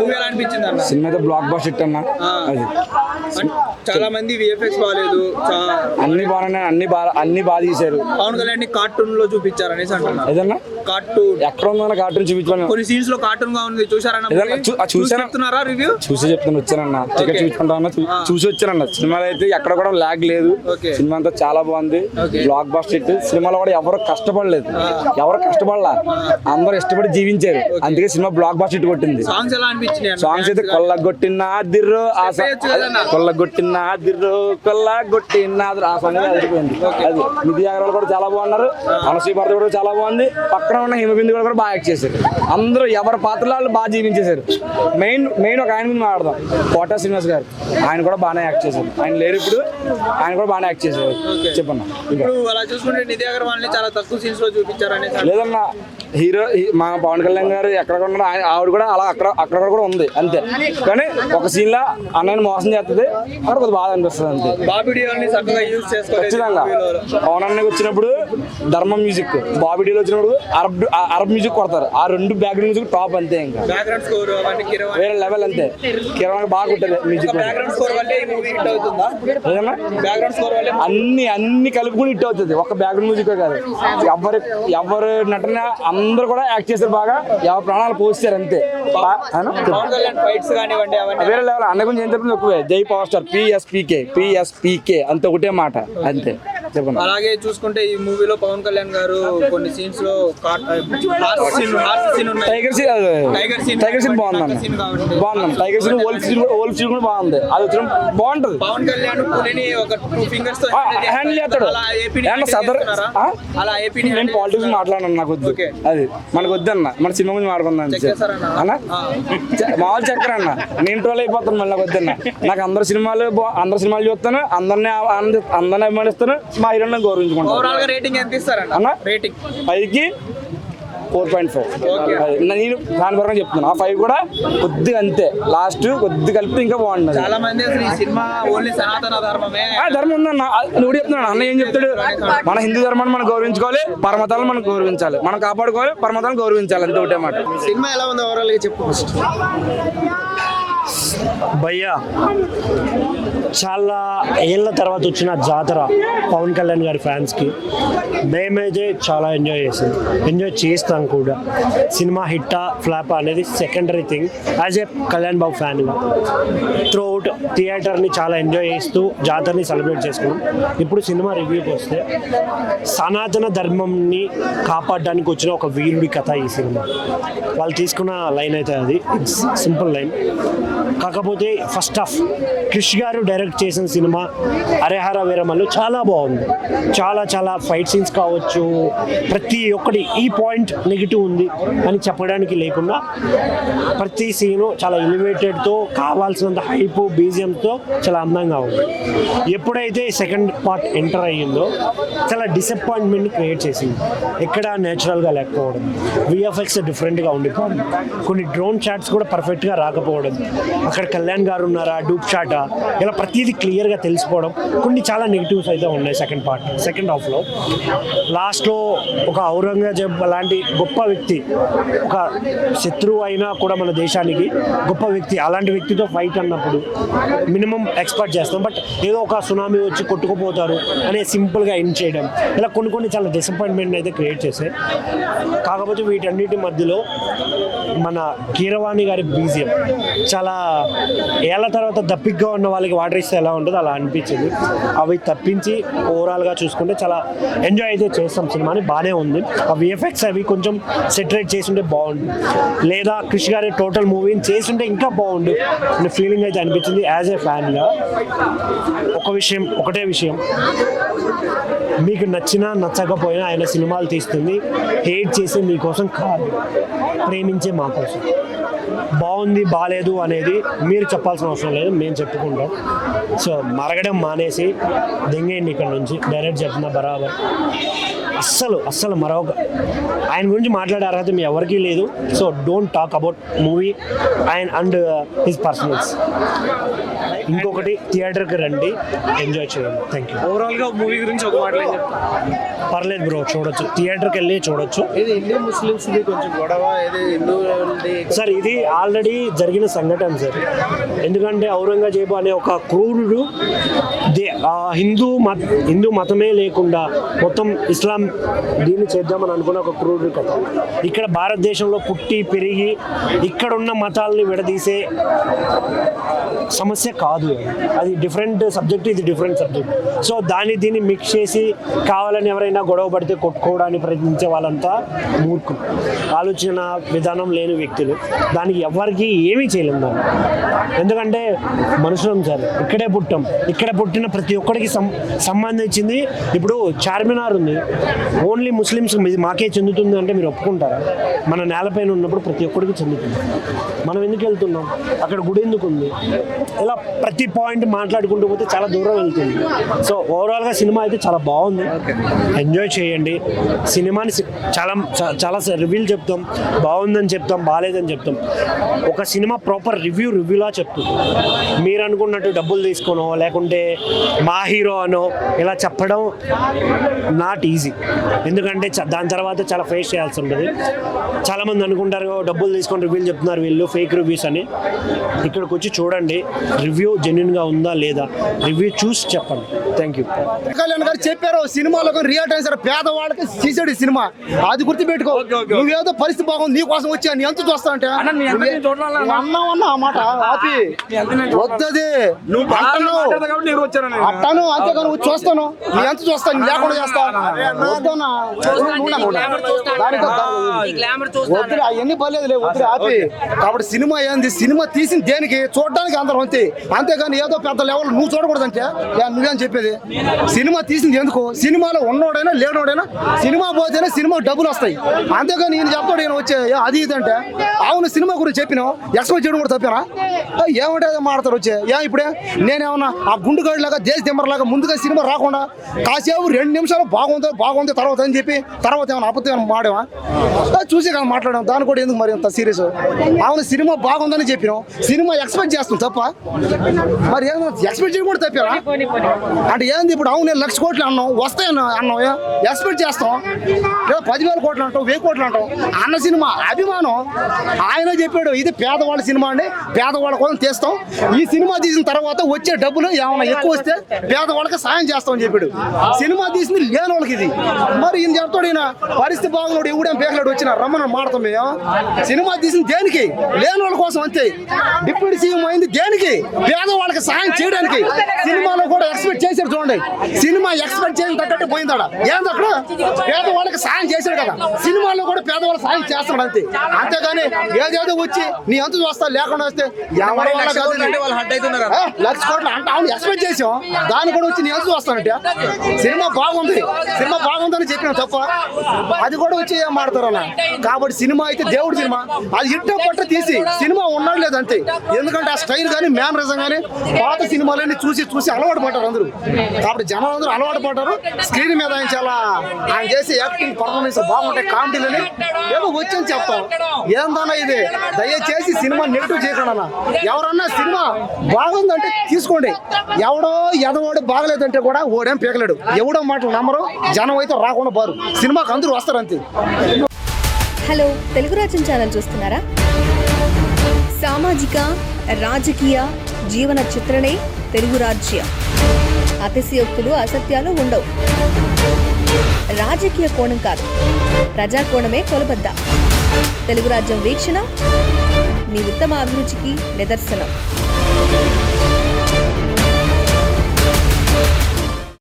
Movie ఎలా అనిపించింది అన్న? సినిమా అయితే బ్లాక్ బస్టర్ హిట్ అన్న. అది చాలా మంది విఎఫ్ఎక్స్ బాగాలేదు, అన్ని బాగున్నాయి, అన్ని బాగా తీశారు. పవన్ కళ్యాణ్ కార్టూన్ లో చూపించారు అనేసి అంటున్నారు. ఏదన్నా కార్టూన్ ఎక్కడ ఉందన్న కార్టూన్ చూపించాను. కొన్ని సీన్స్ లో కార్టూన్ గా ఉంది, చూసారన్న? చెప్తున్నారా రివ్యూ? చూసి చెప్తాను, వచ్చానన్న. టికెట్ చూసుకుంటా చూసి వచ్చానన్న. సినిమాలో అయితే ఎక్కడ కూడా లాగ్ లేదు. సినిమా అంతా చాలా బాగుంది, బ్లాక్ బస్టర్ హిట్. సినిమాలో కూడా ఎవరు కష్టపడలేదు, ఎవరు కష్టపడలా, అందరూ ఇష్టపడి జీవించారు. అందుకే సినిమా బ్లాక్ బస్టర్ హిట్ కొట్టింది. సాంగ్స్ ఎలా అనిపించినాయి? సాంగ్స్ అయితే కొల్లగొట్టిన దిర్రు, కొల్లగొట్టిన దిర్రు, కొల్లగొట్టిన ఆ సాంగ్ అదిరిపోయింది. అది నిధి అగర్వాల్ కూడా చాలా బాగున్నారు, అనసూయ భారతి కూడా చాలా బాగుంది. పక్కన ఉన్న హిమబిందు కూడా బాగా యాక్ట్ చేశారు. అందరూ ఎవరి పాత్రలు వాళ్ళు బాగా జీవించేశారు. మెయిన్ ఒక ఆయన మీద మాట్లాడదాం, కోటా శ్రీనివాస్ గారు. ఆయన కూడా బాగానే యాక్ట్ చేశారు. ఆయన లేరు ఇప్పుడు, ఆయన కూడా బాగానే యాక్ట్ చేశారు. చెప్పన్నా. ఇప్పుడు అలా చూసుకుంటే నిధి అగర్వాల్ ని చాలా తక్కువ సీన్స్ లో చూపించారు అనేసి. లేదన్నా, హీరో మా పవన్ కళ్యాణ్ గారు ఎక్కడ ఉన్నారు, ఆవిడ కూడా అలా అక్కడ కూడా ఉంది అంతే. కానీ ఒక సీన్ లా అన్నయ్యని మోసం చేస్తుంది, అక్కడ కొద్దిగా బాధ అనిపిస్తుంది అంతే. ఖచ్చితంగా పవన్ అన్నకి వచ్చినప్పుడు ధర్మం మ్యూజిక్, బాబీడీలో వచ్చినప్పుడు అరబ్ మ్యూజిక్ కొడతారు. ఆ రెండు బ్యాక్గ్రౌండ్ మ్యూజిక్ టాప్ అంతే. ఇంకా వేరే లెవెల్ అంతే. కిరణ్ బాగా కొట్టారు మ్యూజిక్. అన్ని కలుపుకుని హిట్ అవుతుంది, ఒక్క బ్యాక్గ్రౌండ్ మ్యూజిక్ కాదు. ఎవరు నటన అందరూ కూడా యాక్ట్ చేశారు బాగా, ఎవరి ప్రాణాలు పోస్తారు అంతే. వేరే లెవెల్. అన్న గురించి ఏం చెప్తుంది ఎక్కువే. జై పవర్ స్టార్, పిఎస్పీకే అంత ఒకటే మాట అంతే. చెప్పండి. అలాగే చూసుకుంటే ఈ మూవీలో పవన్ కళ్యాణ్ గారు కొన్ని సీన్స్ లో టైగర్ సీన్ బాగుందన్న. టైగర్ సీన్ ఓల్డ్ సీన్ కూడా బాగుంది. అది వచ్చిన బాగుంటది. పవన్ కళ్యాణ్ పులిని ఒక 2 ఫింగర్స్ తో హ్యాండిల్ చేస్తాడు. నేను పాలిటిక్స్ మాట్లాడను, నాకు వద్దు. అది మనకు వద్దన్న, మన సినిమా గురించి మాట్లాడుకుందాం అన్న. మామూలు చక్కర అన్న, నేను ట్రోల్ అయిపోతాను మళ్ళీ. వద్దన్న, నాకు అందరు సినిమాలు చూస్తాను, అందరినీ అభిమానిస్తాను, మా హీరోని గౌరవించుకుంటాను. రేటింగ్ ఎంత ఇస్తారన్న? అన్న రేటింగ్ 5కి 4.5. నేను దాని పరంగా చెప్తున్నాను. ఆ 5 కూడా కొద్దిగా అంతే, లాస్ట్ కొద్ది కలిపి ఇంకా బాగుంటుంది. చాలా మంది అసలు ఈ సినిమా ఓన్లీ సనాతన ధర్మమే. ధర్మం ఉందన్న, నువ్వు చెప్తున్నాడు. అన్న ఏం చెప్తాడు? మన హిందూ ధర్మాన్ని మనం గౌరవించుకోవాలి, పరమతాలను మనం గౌరవించాలి, మనం కాపాడుకోవాలి, పరమతాలను గౌరవించాలి, అంతే ఒకటే మాట. సినిమా ఎలా ఉంది ఓవరాల్ గా చెప్పు. భయ్యా, చాలా ఏళ్ళ తర్వాత వచ్చిన జాతర పవన్ కళ్యాణ్ గారి ఫ్యాన్స్కి. మేమైతే చాలా ఎంజాయ్ చేస్తాం కూడా. సినిమా హిట్టా ఫ్లాపా అనేది secondary thing. As a Kalyan Babu ఫ్యాన్గా త్రూఅవుట్ థియేటర్ని చాలా ఎంజాయ్ చేస్తూ జాతరని సెలబ్రేట్ చేసుకున్నాం. ఇప్పుడు సినిమా రివ్యూకి వస్తే, సనాతన ధర్మంని కాపాడడానికి వచ్చిన ఒక వీరుడి కథ ఈ సినిమా. వాళ్ళు తీసుకున్న లైన్ అయితే అది సింపుల్ లైన్. కాకపోతే ఫస్ట్ హాఫ్ క్రిష్ గారు డైరెక్ట్ చేసిన సినిమా హరిహర వీరమల్లు చాలా బాగుంది. చాలా ఫైట్ సీన్స్ కావచ్చు, ప్రతి ఒక్కటి ఈ పాయింట్ నెగిటివ్ ఉంది అని చెప్పడానికి లేకుండా ప్రతి సీను చాలా ఎలివేటెడ్తో, కావాల్సినంత హైప్ బీజిఎంతో చాలా అందంగా ఉంది. ఎప్పుడైతే సెకండ్ పార్ట్ ఎంటర్ అయ్యిందో చాలా డిసప్పాయింట్మెంట్ క్రియేట్ చేసింది. ఎక్కడ నేచురల్గా లేకపోవడం, విఎఫ్ఎక్స్ డిఫరెంట్గా ఉండిపోవడం, కొన్ని డ్రోన్ షాట్స్ కూడా పర్ఫెక్ట్గా రాకపోవడం, అక్కడ కళ్యాణ్ గారు ఉన్నారా, డూప్ షాటా, ఇలా ప్రతిదీ క్లియర్గా తెలిసిపోవడం, కొన్ని చాలా నెగిటివ్స్ అయితే ఉన్నాయి సెకండ్ హాఫ్లో. లాస్ట్లో ఒక ఔరంగజేబ్ లాంటి గొప్ప వ్యక్తి, ఒక శత్రువు అయినా కూడా మన దేశానికి గొప్ప వ్యక్తి, అలాంటి వ్యక్తితో ఫైట్ అన్నప్పుడు మినిమం ఎక్స్పెక్ట్ చేస్తాం. బట్ ఏదో ఒక సునామీ వచ్చి కొట్టుకుపోతారు అనే సింపుల్గా ఎండ్ చేయడం, ఇలా కొన్ని చాలా డిసప్పాయింట్మెంట్ అయితే క్రియేట్ చేశాయి. కాకపోతే వీటన్నిటి మధ్యలో మన కీరవాణి గారి బీజిఎం చాలా ఏళ్ళ తర్వాత దప్పిగ్గా ఉన్న వాళ్ళకి వాటర్ ఇస్తే ఎలా ఉంటుందో అలా అనిపించింది. అవి తప్పించి ఓవరాల్గా చూసుకుంటే చాలా ఎంజాయ్ అయితే చేస్తాం. సినిమాని బాగానే ఉంది. ఆ విఎఫ్ఎక్స్ అవి కొంచెం సెటరేట్ చేస్తుంటే బాగుండు, లేదా క్రిష్ గారి టోటల్ మూవీని చేస్తుంటే ఇంకా బాగుండు అనే ఫీలింగ్ అయితే అనిపించింది. యాజ్ ఏ ఫ్యాన్గా ఒకటే విషయం, మీకు నచ్చినా నచ్చకపోయినా ఆయన సినిమాలు తీస్తుంది హేట్ చేసి మీకోసం కాదు, ప్రేమించే మా కోసం. బాగుంది బాగాలేదు అనేది మీరు చెప్పాల్సిన అవసరం లేదు, మేము చెప్పుకుంటాం. సో మరగడం మానేసి దెంగేయండి ఇక్కడ నుంచి, డైరెక్ట్ చెప్తున్నా బరాబర్. అస్సలు మరొక ఆయన గురించి మాట్లాడే అర్హత మీ ఎవరికీ లేదు. So don't talk about movie and his personals. ఇంకొకటి, థియేటర్కి రండి, ఎంజాయ్ చేయండి. Thank you. ఓవరాల్గా మూవీ గురించి ఒక మాటలు ఏం చెప్తాను? పర్లేదు బ్రో, చూడొచ్చు, థియేటర్కి వెళ్ళి చూడొచ్చు. ఇది హిందూ ముస్లిమ్స్ కొంచెం గొడవ, ఇది హిందూ సార్ ఇది ఆల్రెడీ జరిగిన సంఘటన సార్. ఎందుకంటే ఔరంగజేబు అనే ఒక క్రూరుడు హిందూ మతమే లేకుండా మొత్తం ఇస్లాం దీన్ని చేద్దామని అనుకున్న ఒక క్రూరుడు కథ. ఇక్కడ భారతదేశంలో పుట్టి పెరిగి ఇక్కడ ఉన్న మతాలని విడదీసే సమస్య కాదు. అది డిఫరెంట్ సబ్జెక్ట్, ఇది డిఫరెంట్ సబ్జెక్ట్. సో దీన్ని మిక్స్ చేసి కావాలని ఎవరైనా గొడవ పడితే కొట్టుకోవడానికి ప్రయత్నించే వాళ్ళంతా మూర్ఖులు, ఆలోచన విధానం లేని వ్యక్తులు. దానికి ఎవరికి ఏమీ చేయలేము దాన్ని. ఎందుకంటే మనుషులం సార్, ఇక్కడే పుట్టాం. ఇక్కడ పుట్టిన ప్రతి ఒక్కరికి సంబంధించింది. ఇప్పుడు చార్మినార్ ఉంది, ఓన్లీ ముస్లిమ్స్ మాకే చెందుతుంది అంటే మీరు ఒప్పుకుంటారా? మన నేలపైన ఉన్నప్పుడు ప్రతి ఒక్కరికి చెందుతుంది. మనం ఎందుకు వెళ్తున్నాం, అక్కడ గుడి ఎందుకు ఉంది? ఇలా ప్రతి పాయింట్ మాట్లాడుకుంటూ పోతే చాలా దూరం వెళ్తుంది. సో ఓవరాల్గా సినిమా అయితే చాలా బాగుంది, ఎంజాయ్ చేయండి. సినిమాని చాలా రివ్యూలు చెప్తాం, బాగుందని చెప్తాం, బాగాలేదని చెప్తాం. ఒక సినిమా ప్రాపర్ రివ్యూలా చెప్తుంది. మీరు అనుకున్నట్టు డబ్బులు తీసుకోనో లేకుంటే మా హీరో అనో ఇలా చెప్పడం నాట్ ఈజీ. ఎందుకంటే దాని తర్వాత చాలా ఫేస్ చేయాల్సి ఉంటుంది. చాలామంది అనుకుంటారు డబ్బులు తీసుకొని రివ్యూలు చెప్తున్నారు వీళ్ళు, ఫేక్ రివ్యూస్ అని. ఇక్కడికి వచ్చి చూడండి రివ్యూ జెన్యున్గా ఉందా లేదా, రివ్యూ చూసి చెప్పండి. Thank you. కళ్యాణ్ గారు చెప్పారు సినిమాలో రియల్ టైం సార్, పేదవాళ్ళకి తీసాడు ఈ సినిమా, అది గుర్తుపెట్టుకో. నువ్వేదో పరిస్థితి బాగుంది నీ కోసం వచ్చా, నీ ఎంత చూస్తా అంటే అన్నా ఆ మాట ఆపి వద్దది నువ్వు అట్టాను, అంతేగాని చూస్తాను నీ ఎంత చూస్తాను, లేకుండా చేస్తా వద్దన్నా. వద్దు అవన్నీ పర్లేదు, వద్దు ఆపి. కాబట్టి సినిమా ఏంది, సినిమా తీసిన దేనికి చూడడానికి అందరం అంతే, అంతేగాని ఏదో పెద్ద లెవెల్ నువ్వు చూడకూడదంటే నువ్వేం చెప్పేది? సినిమా తీసింది ఎందుకు? సినిమాలో ఉన్నోడైనా లేనోడైనా సినిమా పోతేనే సినిమా డబ్బులు వస్తాయి, అంతేగాని ఈయన చెప్తాడు ఈయన వచ్చే అది ఇది అంటే. అవును సినిమా గురించి చెప్పినావు, ఎక్స్పెక్ట్ చేయడం కూడా తప్పారా? ఏమంటే మాడతారు వచ్చే. ఇప్పుడే నేనేమన్నా ఆ గుండుగాడిలాగా దేశ దిమ్మర్లాగా ముందుగా సినిమా రాకుండా కాసేపు 2 నిమిషాలు బాగుంది తర్వాత అని చెప్పి తర్వాత ఏమైనా అబద్ధం మాడేవా? చూసి కదా మాట్లాడాం, దాని కూడా ఎందుకు మరి అంత సీరియస్? అవును సినిమా బాగుందని చెప్పినాం, సినిమా ఎక్స్పెక్ట్ చేస్తాం తప్ప, మరి ఏమో ఎక్స్పెక్ట్ చేయడం కూడా తప్పారా అంటే ఏంది? ఇప్పుడు అవును 1,00,000 కోట్లు అన్నాం, వస్తాయి అన్నాం, ఎక్స్పెక్ట్ చేస్తాం. లేదా 10,000 కోట్లు అంటాం, 1000 కోట్లు అంటాం. అన్న సినిమా అభిమానం, ఆయన చెప్పాడు ఇది పేదవాళ్ళ సినిమా అండి, పేదవాళ్ళ కోసం తీస్తాం. ఈ సినిమా తీసిన తర్వాత వచ్చే డబ్బులు ఏమైనా ఎక్కువ వస్తే పేదవాళ్ళకి సాయం చేస్తామని చెప్పాడు. సినిమా తీసింది లేని వాళ్ళకి ఇది. మరి ఈయన చెప్తాడు ఈయన పరిస్థితి బాగున్నాడు, ఎవడేం పేకలాడు వచ్చిన రమ్మని మాడతాం మేము. సినిమా తీసింది దేనికి? లేని వాళ్ళ కోసం అంతే. డిప్యూటీ సీఎం అయింది దేనికి? పేదవాళ్ళకి సాయం చేయడానికి. సినిమాలో కూడా ఎక్స్పెక్ట్ చేశారు చూడండి, సినిమా ఎక్స్పెక్ట్ చేయడం తగ్గట్టు పోయిందాడ. ఏంది అక్కడ పేదవాళ్ళకి సాయం చేశాడు కదా, సినిమాలో కూడా పేదవాళ్ళకి సాయం చేస్తాడు అంతే. అంతేగాని ఏదేదో వచ్చి నీ అంత చూస్తా లేకుండా వస్తే 1,00,000 కోట్లు అంటే అవును ఎక్స్పెక్ట్ చేసాం, దాన్ని కూడా వచ్చి నీ అంత చూస్తానంటే సినిమా బాగుందని చెప్పిన తప్ప అది కూడా వచ్చి ఏం మాడతారు అన్న. కాబట్టి సినిమా అయితే దేవుడి సినిమా, అది ఇట్ట పట్ట తీసి సినిమా ఉన్నాడు లేదంతే. ఎందుకంటే ఆ స్టైల్ కానీ మేనరిజం కానీ పాత సినిమాలన్నీ చూసి అలవాటు పడ్డారు అందరూ. కాబట్టి జనాలు అందరూ అలవాటు పడ్డారు. స్క్రీన్ మీద ఆయన చేసే యాక్టింగ్ పర్ఫార్మెన్స్ బాగుంటాయి, కామెడీలని ఏదో వచ్చని చెప్తాం. ఏందన్నా ఇది, దయచేసి సినిమా నెగిటివ్ చేయకుండా. ఎవరన్నా సినిమా బాగుందంటే తీసుకోండి, ఎవడో ఎదవాడు బాగలేదంటే కూడా ఓడేం పీకలేడు. ఎవడో మాటలు నమ్మరు, జనం అయితే రాకుండా బారు. సినిమాకి అందరూ వస్తారు అంతే. హలో, తెలుగు రాజ్యం ఛానల్ చూస్తున్నారా? సామాజిక రాజకీయ జీవన చిత్రణే తెలుగు రాజ్యం. అతిశయోక్తులు అసత్యాలు ఉండవు. రాజకీయ కోణం కాదు, ప్రజా కోణమే కొలబద్ద. తెలుగు రాజ్యం వీక్షణ మీ ఉత్తమ అభిరుచికి నిదర్శనం.